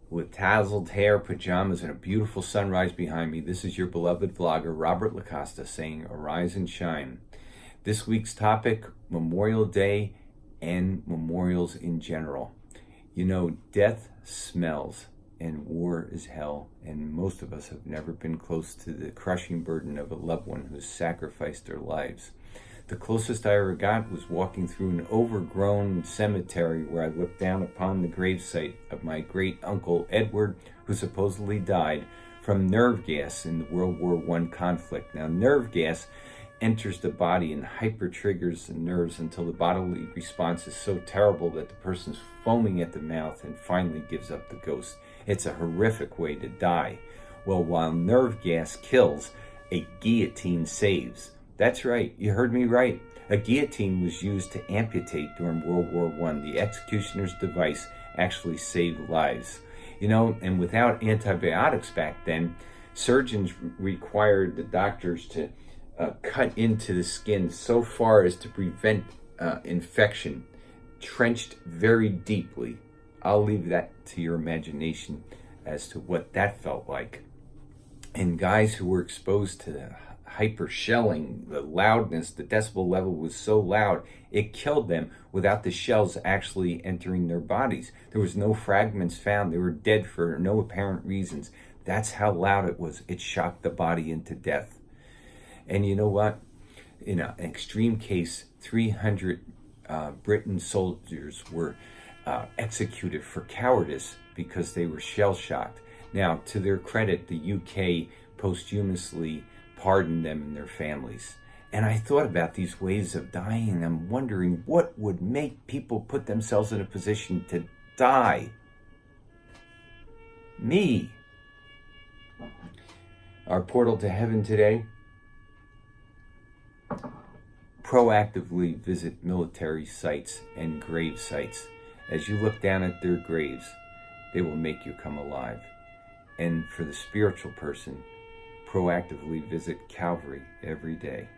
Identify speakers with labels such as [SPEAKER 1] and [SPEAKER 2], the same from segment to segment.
[SPEAKER 1] With tousled hair, pajamas, and a beautiful sunrise behind me, this is your beloved vlogger, Robert Lacosta, saying arise and shine. This week's topic, Memorial Day and memorials in general. You know, death smells and war is hell, and most of us have never been close to the crushing burden of a loved one who's sacrificed their lives. The closest I ever got was walking through an overgrown cemetery where I looked down upon the gravesite of my great uncle Edward, who supposedly died from nerve gas in the World War I conflict. Now, nerve gas enters the body and hyper-triggers the nerves until the bodily response is so terrible that the person's foaming at the mouth and finally gives up the ghost. It's a horrific way to die. Well, while nerve gas kills, a guillotine saves. That's right, you heard me right. A guillotine was used to amputate during World War I. The executioner's device actually saved lives. You know, and without antibiotics back then, surgeons required the doctors to cut into the skin so far as to prevent infection, trenched very deeply. I'll leave that to your imagination as to what that felt like. And guys who were exposed to the hyper shelling, the loudness, the decibel level was so loud, it killed them without the shells actually entering their bodies. There was no fragments found. They were dead for no apparent reasons. That's how loud it was. It shocked the body into death. And you know what? In an extreme case, 300 Britain soldiers were executed for cowardice because they were shell-shocked. Now, to their credit, the UK posthumously pardoned them and their families. And I thought about these ways of dying, and I'm wondering what would make people put themselves in a position to die. Me. Our portal to heaven today: proactively visit military sites and grave sites. As you look down at their graves, they will make you come alive. And for the spiritual person, proactively visit Calvary every day.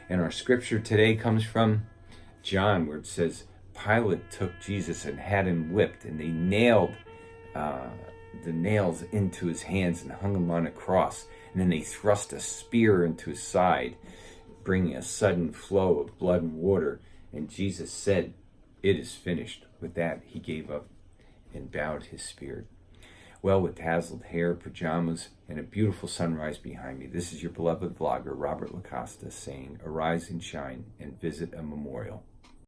[SPEAKER 1] And our scripture today comes from John, where it says Pilate took Jesus and had him whipped, and they nailed the nails into his hands and hung him on a cross. And then they thrust a spear into his side, bringing a sudden flow of blood and water. And Jesus said, "It is finished." With that, he gave up and bowed his spirit. Well, with tousled hair, pajamas, and a beautiful sunrise behind me, this is your beloved vlogger, Robert Lacosta, saying arise and shine and visit a memorial.